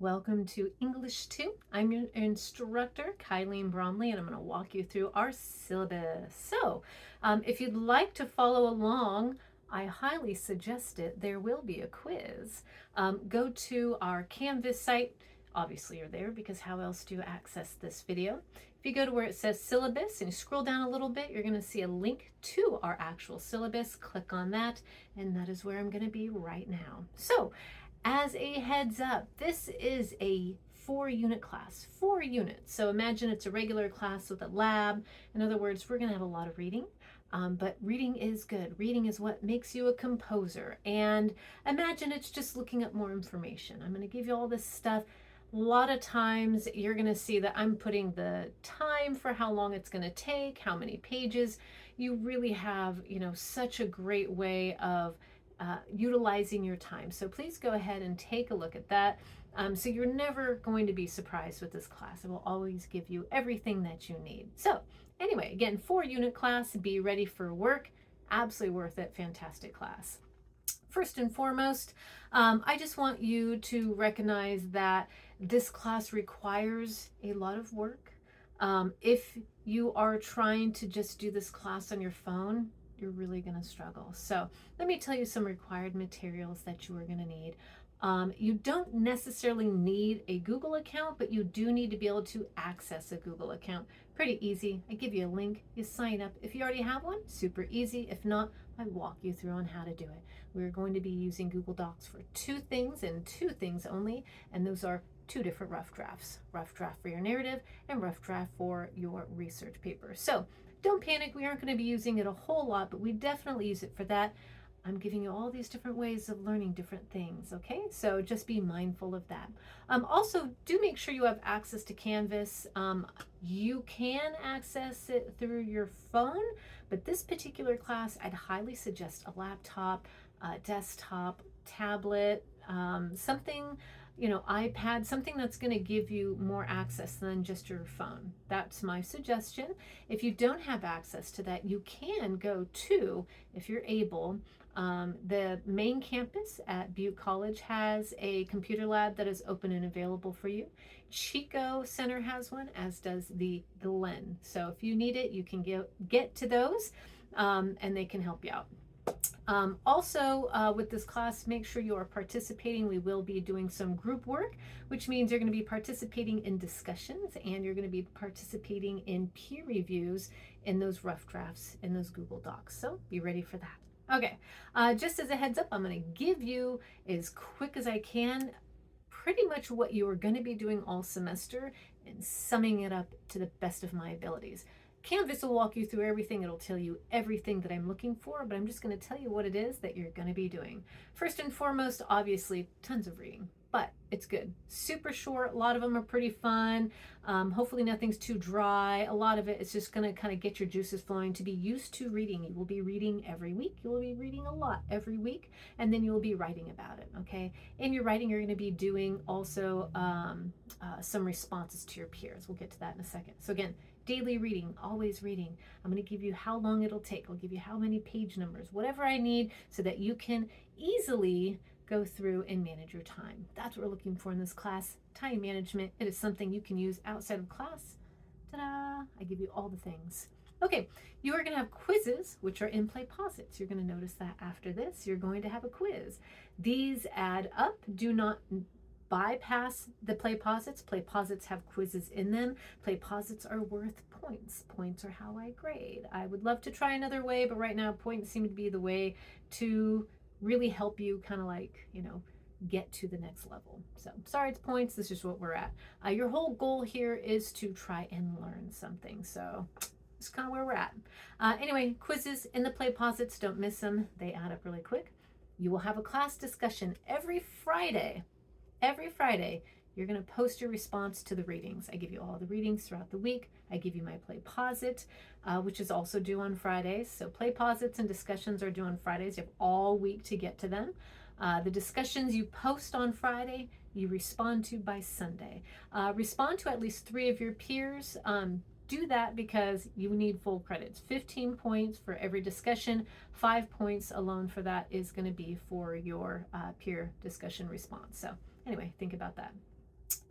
Welcome to English 2. I'm your instructor, Kylene Bromley, and I'm going to walk you through our syllabus. If you'd like to follow along, I highly suggest it. There will be a quiz. Go to our Canvas site. Obviously, you're there because how else do you access this video? If you go to where it says syllabus and you scroll down a little bit, you're going to see a link to our actual syllabus. Click on that, and that is where I'm going to be right now. As a heads up, this is a 4-unit class, 4 units. So imagine it's a regular class with a lab. In other words, we're going to have a lot of reading, but reading is good. Reading is what makes you a composer. And imagine it's just looking up more information. I'm going to give you all this stuff. A lot of times you're going to see that I'm putting the time for how long it's going to take, how many pages. You really have, such a great way of utilizing your time. So please go ahead and take a look at that. So you're never going to be surprised with this class. It will always give you everything that you need. So anyway, again, 4-unit class, be ready for work. Absolutely worth it. Fantastic class. First and foremost, I just want you to recognize that this class requires a lot of work. If you are trying to just do this class on your phone, you're really going to struggle. So let me tell you some required materials that you are going to need. You don't necessarily need a Google account, but you do need to be able to access a Google account. Pretty easy. I give you a link, you sign up. If you already have one, super easy. If not, I walk you through on how to do it. We're going to be using Google Docs for 2 things and 2 things only, and those are 2 different rough drafts. Rough draft for your narrative and rough draft for your research paper. So don't panic, we aren't going to be using it a whole lot, but we definitely use it for that. I'm giving you all these different ways of learning different things, okay? So just be mindful of that. Also, do make sure you have access to Canvas. You can access it through your phone, but this particular class, I'd highly suggest a laptop, desktop, tablet, something, iPad, something that's going to give you more access than just your phone. That's my suggestion. If you don't have access to that, you can go to, if you're able, the main campus at Butte College has a computer lab that is open and available for you. Chico Center has one, as does the Glen. So if you need it, you can get to those, and they can help you out. With this class, make sure you are participating. We will be doing some group work, which means you're going to be participating in discussions and you're going to be participating in peer reviews in those rough drafts in those Google Docs. So be ready for that. Okay, just as a heads up, I'm going to give you as quick as I can pretty much what you are going to be doing all semester and summing it up to the best of my abilities. Canvas will walk you through everything. It'll tell you everything that I'm looking for, but I'm just going to tell you what it is that you're going to be doing. First and foremost, obviously, tons of reading, but it's good. Super short. A lot of them are pretty fun. Hopefully nothing's too dry. A lot of it is just going to kind of get your juices flowing to be used to reading. You will be reading every week. You will be reading a lot every week, and then you will be writing about it, okay? In your writing, you're going to be doing also some responses to your peers. We'll get to that in a second. So again, daily reading, always reading. I'm going to give you how long it'll take. I'll give you how many page numbers, whatever I need so that you can easily go through and manage your time. That's what we're looking for in this class. Time management. It is something you can use outside of class. Ta-da! I give you all the things. Okay, you are going to have quizzes, which are in play posits. You're going to notice that after this, you're going to have a quiz. These add up. Do not bypass the play posits. Play posits have quizzes in them. Play posits are worth points. Points are how I grade. I would love to try another way, but right now points seem to be the way to really help you kind of get to the next level. So sorry, it's points. This is what we're at. Your whole goal here is to try and learn something. So it's kind of where we're at. Anyway, quizzes in the play posits, don't miss them. They add up really quick. You will have a class discussion every Friday. Every Friday, you're going to post your response to the readings. I give you all the readings throughout the week. I give you my play posit, which is also due on Fridays. So play posits and discussions are due on Fridays. You have all week to get to them. The discussions you post on Friday, you respond to by Sunday. Respond to at least 3 of your peers. Do that because you need full credits. 15 points for every discussion. 5 points alone for that is going to be for your peer discussion response. So anyway, think about that.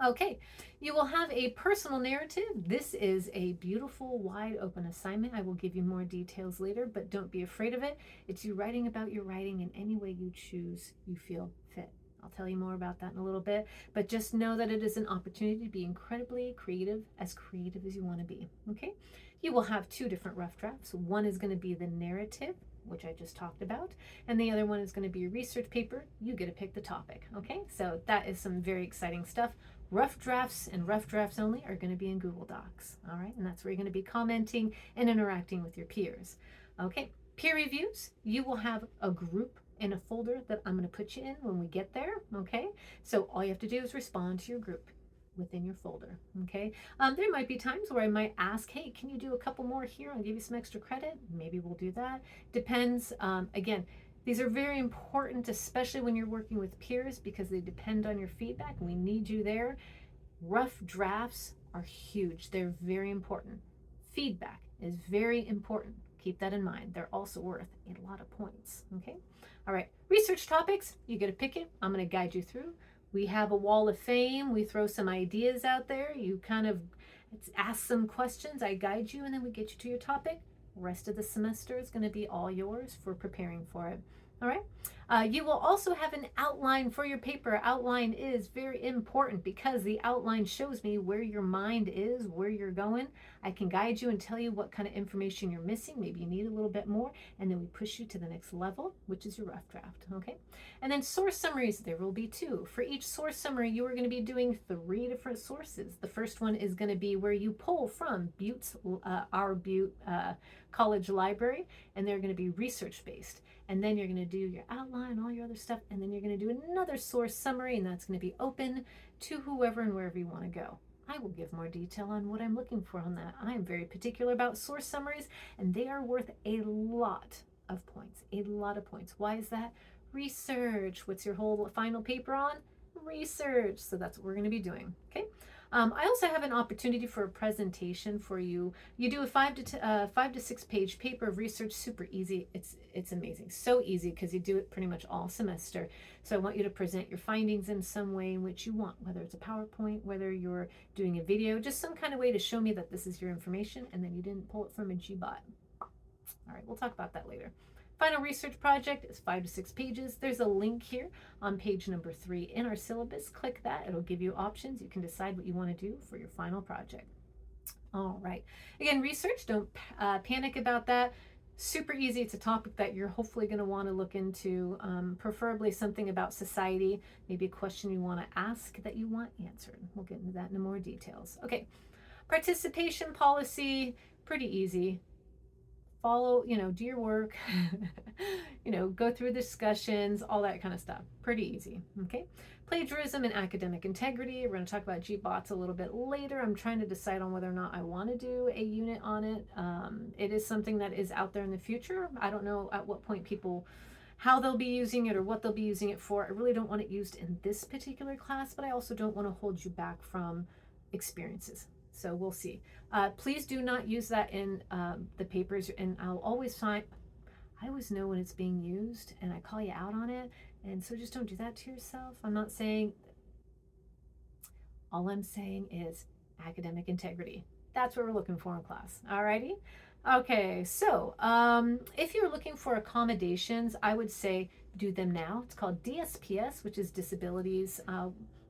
Okay, you will have a personal narrative. This is a beautiful, wide open assignment. I will give you more details later, but don't be afraid of it. It's you writing about your writing in any way you choose, you feel fit. I'll tell you more about that in a little bit, but just know that it is an opportunity to be incredibly creative as you want to be. Okay, you will have two different rough drafts. One is going to be the narrative, which I just talked about, and the other one is going to be a research paper. You get to pick the topic. Okay, so that is some very exciting stuff. Rough drafts and rough drafts only are going to be in Google Docs. All right, and that's where you're going to be commenting and interacting with your peers. Okay, peer reviews, you will have a group in a folder that I'm going to put you in when we get there. Okay, so all you have to do is respond to your group within your folder. Okay, there might be times where I might ask, hey, can you do a couple more here? I'll give you some extra credit. Maybe we'll do that. Depends. Again, these are very important, especially when you're working with peers, because they depend on your feedback. We need you there. Rough drafts are huge. They're very important. Feedback is very important. Keep that in mind. They're also worth a lot of points. Okay. All right. Research topics. You get to pick it. I'm going to guide you through. We have a wall of fame. We throw some ideas out there. You kind of ask some questions. I guide you, and then we get you to your topic. Rest of the semester is going to be all yours for preparing for it. All right. You will also have an outline for your paper. Outline is very important because the outline shows me where your mind is, where you're going. I can guide you and tell you what kind of information you're missing. Maybe you need a little bit more, and then we push you to the next level, which is your rough draft. Okay. And then source summaries, there will be two. For each source summary, you are going to be doing 3 different sources. The first one is going to be where you pull from Butte's, our Butte College Library, and they're going to be research based. And then you're going to do your outline, all your other stuff, and then you're going to do another source summary, and that's going to be open to whoever and wherever you want to go. I will give more detail on what I'm looking for on that. I am very particular about source summaries, and they are worth a lot of points. A lot of points. Why is that? Research. What's your whole final paper on? Research. So that's what we're going to be doing. Okay. I also have an opportunity for a presentation for you. You do a 5 to 6 page paper of research, super easy. It's amazing, so easy because you do it pretty much all semester. So I want you to present your findings in some way in which you want, whether it's a PowerPoint, whether you're doing a video, just some kind of way to show me that this is your information and then you didn't pull it from a GBot. All right, we'll talk about that later. Final research project is 5 to 6 pages. There's a link here on page number 3 in our syllabus. Click that. It'll give you options. You can decide what you want to do for your final project. All right. Again, research, don't panic about that. Super easy. It's a topic that you're hopefully going to want to look into, preferably something about society, maybe a question you want to ask that you want answered. We'll get into that in more details. Okay. Participation policy, pretty easy. Follow, do your work, go through discussions, all that kind of stuff. Pretty easy. Okay. Plagiarism and academic integrity. We're going to talk about GBOTs a little bit later. I'm trying to decide on whether or not I want to do a unit on it. It is something that is out there in the future. I don't know at what point how they'll be using it or what they'll be using it for. I really don't want it used in this particular class, but I also don't want to hold you back from experiences. So we'll see. Please do not use that in the papers, and I always know when it's being used, and I call you out on it, and so just don't do that to yourself. All I'm saying is academic integrity. That's what we're looking for in class. Alrighty? Okay, so if you're looking for accommodations, I would say do them now. It's called DSPS, which is disabilities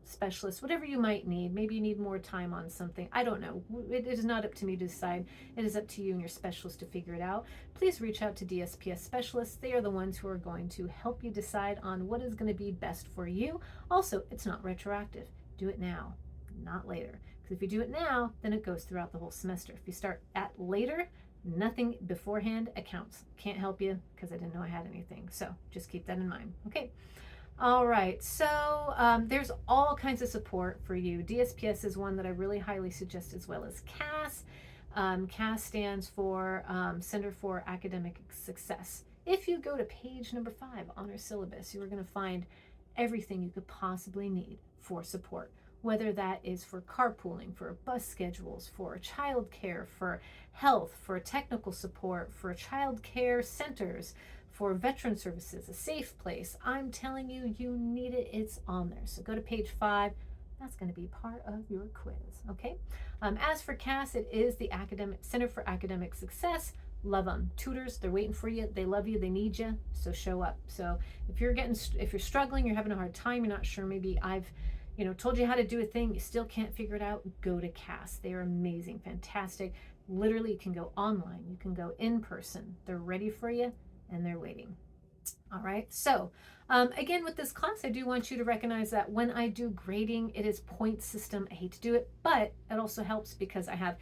specialist, whatever you might need. Maybe you need more time on something. I don't know. It is not up to me to decide. It is up to you and your specialist to figure it out. Please reach out to DSPS specialists. They are the ones who are going to help you decide on what is going to be best for you. Also, it's not retroactive. Do it now, not later. Because if you do it now, then it goes throughout the whole semester. If you start at later, nothing beforehand accounts. Can't help you because I didn't know I had anything. So just keep that in mind. Okay. All right, so there's all kinds of support for you. DSPS is one that I really highly suggest, as well as CAS. CAS stands for Center for Academic Success. If you go to page number 5 on our syllabus, you are going to find everything you could possibly need for support, whether that is for carpooling, for bus schedules, for childcare, for health, for technical support, for child care centers, for veteran services, a safe place. I'm telling you, you need it. It's on there. So go to page 5, That's going to be part of your quiz, okay? As for CAS, it is the Academic Center for Academic Success. Love them. Tutors, they're waiting for you. They love you. They need you. So show up. So if you're struggling, you're having a hard time, you're not sure, maybe I've told you how to do a thing, you still can't figure it out, go to CAS. They are amazing, fantastic. Literally, you can go online, you can go in person. They're ready for you and they're waiting. All right, so again, with this class, I do want you to recognize that when I do grading, it is point system. I hate to do it, but it also helps because I have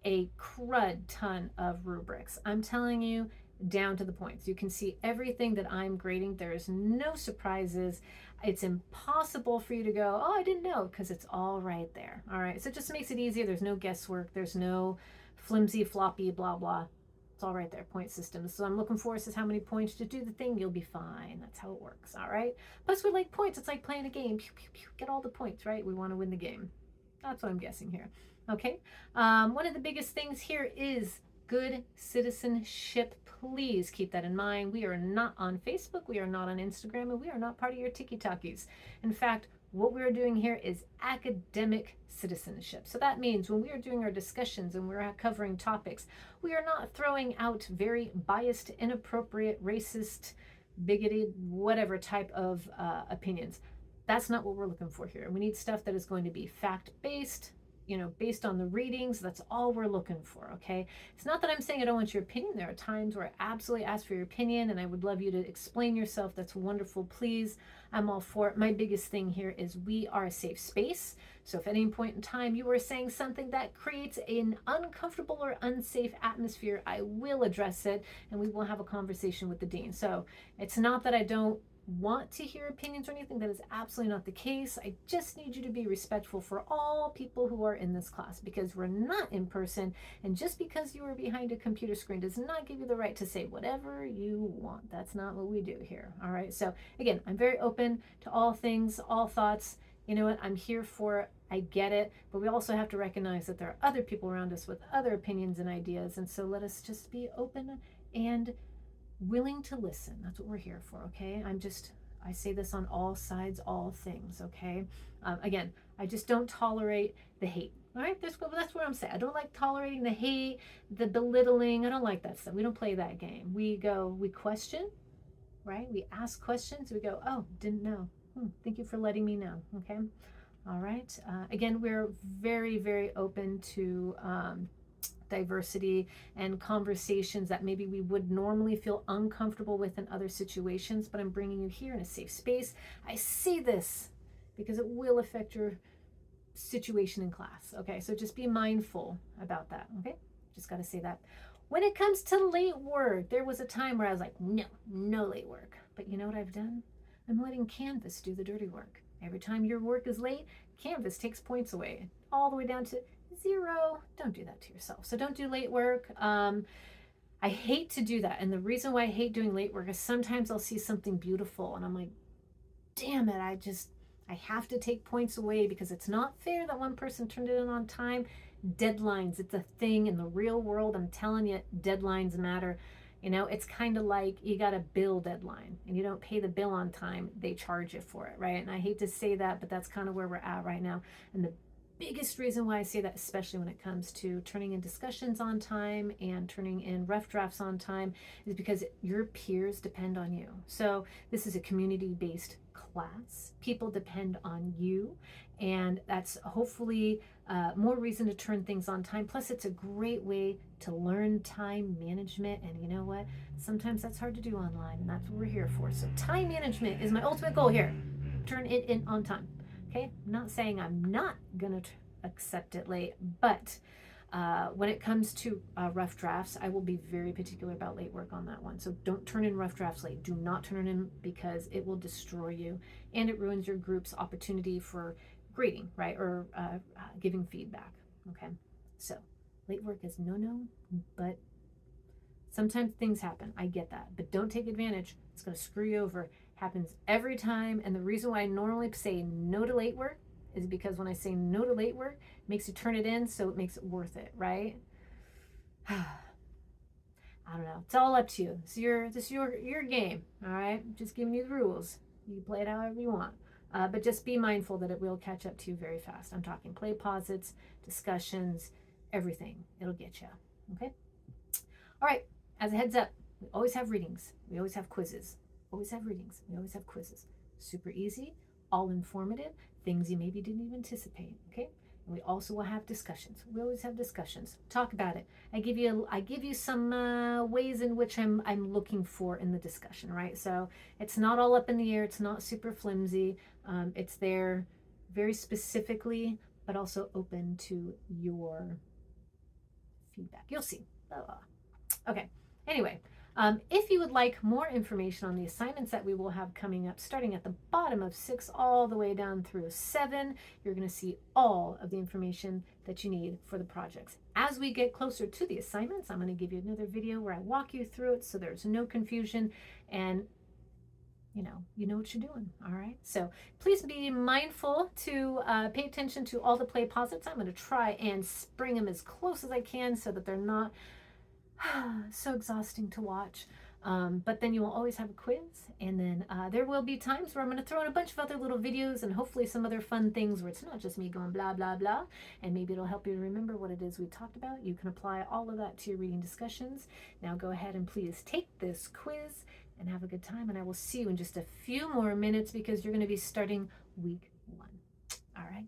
a crud ton of rubrics. I'm telling you, down to the points. You can see everything that I'm grading. There is no surprises. It's impossible for you to go, oh, I didn't know, because it's all right there. All right, so it just makes it easier. There's no guesswork. There's no flimsy, floppy, blah, blah. It's all right there, point system. So I'm looking for is how many points to do the thing. You'll be fine. That's how it works. All right. Plus, we like points. It's like playing a game. Pew, pew, pew. Get all the points, right? We want to win the game. That's what I'm guessing here. Okay. One of the biggest things here is good citizenship. Please keep that in mind. We are not on Facebook. We are not on Instagram, and we are not part of your tiki-talkies. In fact, what we're doing here is academic citizenship. So that means when we are doing our discussions and we're covering topics, we are not throwing out very biased, inappropriate, racist, bigoted, whatever type of opinions. That's not what we're looking for here. We need stuff that is going to be fact-based, based on the readings. That's all we're looking for, okay? It's not that I'm saying I don't want your opinion. There are times where I absolutely ask for your opinion and I would love you to explain yourself. That's wonderful. Please, I'm all for it. My biggest thing here is we are a safe space. So if at any point in time you are saying something that creates an uncomfortable or unsafe atmosphere, I will address it and we will have a conversation with the dean. So it's not that I don't want to hear opinions or anything. That is absolutely not the case. I just need you to be respectful for all people who are in this class, because we're not in person, and just because you are behind a computer screen does not give you the right to say whatever you want. That's not what we do here. All right, so again, I'm very open to all things, all thoughts. You know what, I'm here for it. I get it, but we also have to recognize that there are other people around us with other opinions and ideas, and so let us just be open and willing to listen. That's what we're here for, okay? I say this on all sides, all things, okay? Again, I just don't tolerate the hate, all right? That's what I'm saying. I don't like tolerating the hate, the belittling. I don't like that stuff. We don't play that game. We question, right? We ask questions. We go, oh, didn't know. Thank you for letting me know, okay? All right. Again, we're very, very open to diversity and conversations that maybe we would normally feel uncomfortable with in other situations, but I'm bringing you here in a safe space. I say this because it will affect your situation in class, okay? So just be mindful about that, okay? Just got to say that. When it comes to late work, there was a time where I was like, no late work. But you know what I've done? I'm letting Canvas do the dirty work. Every time your work is late, Canvas takes points away, all the way down to 0. Don't do that to yourself. So don't do late work. I hate to do that. And the reason why I hate doing late work is sometimes I'll see something beautiful and I'm like, damn it, I have to take points away because it's not fair that one person turned it in on time. Deadlines, it's a thing in the real world. I'm telling you, deadlines matter. It's kind of like you got a bill deadline and you don't pay the bill on time, they charge you for it, right? And I hate to say that, but that's kind of where we're at right now. And the biggest reason why I say that, especially when it comes to turning in discussions on time and turning in rough drafts on time, is because your peers depend on you. So this is a community-based class. People depend on you, and that's hopefully more reason to turn things on time. Plus, it's a great way to learn time management, and you know what? Sometimes that's hard to do online, and that's what we're here for. So time management is my ultimate goal here. Turn it in on time. Okay, I'm not saying I'm not gonna accept it late, but when it comes to rough drafts, I will be very particular about late work on that one. So don't turn in rough drafts late. Do not turn it in, because it will destroy you and it ruins your group's opportunity for grading, right? Or giving feedback, okay? So late work is no, but sometimes things happen. I get that, but don't take advantage. It's gonna screw you over. Happens every time. And the reason why I normally say no to late work is because when I say no to late work, it makes you turn it in, so it makes it worth it, right? I don't know. It's all up to you. This is your game, all right? I'm just giving you the rules. You play it however you want. But just be mindful that it will catch up to you very fast. I'm talking play posits, discussions, everything. It'll get you. Okay? All right, as a heads up, we always have readings. We always have quizzes. Always have readings. We always have quizzes. Super easy, all informative, things you maybe didn't even anticipate. Okay? And we also will have discussions. We always have discussions. Talk about it. I give you some ways in which I'm looking for in the discussion, right? So it's not all up in the air. It's not super flimsy. It's there very specifically, but also open to your feedback. You'll see. Okay. Anyway, if you would like more information on the assignments that we will have coming up, starting at the bottom of 6 all the way down through 7, you're going to see all of the information that you need for the projects. As we get closer to the assignments, I'm going to give you another video where I walk you through it so there's no confusion and you know what you're doing. All right. So please be mindful to pay attention to all the play posits. I'm going to try and bring them as close as I can so that they're not so exhausting to watch. But then you will always have a quiz, and then there will be times where I'm going to throw in a bunch of other little videos and hopefully some other fun things where it's not just me going blah blah blah, and maybe it'll help you remember what it is we talked about. You can apply all of that to your reading discussions. Now go ahead and please take this quiz and have a good time, and I will see you in just a few more minutes because you're going to be starting week 1. All right.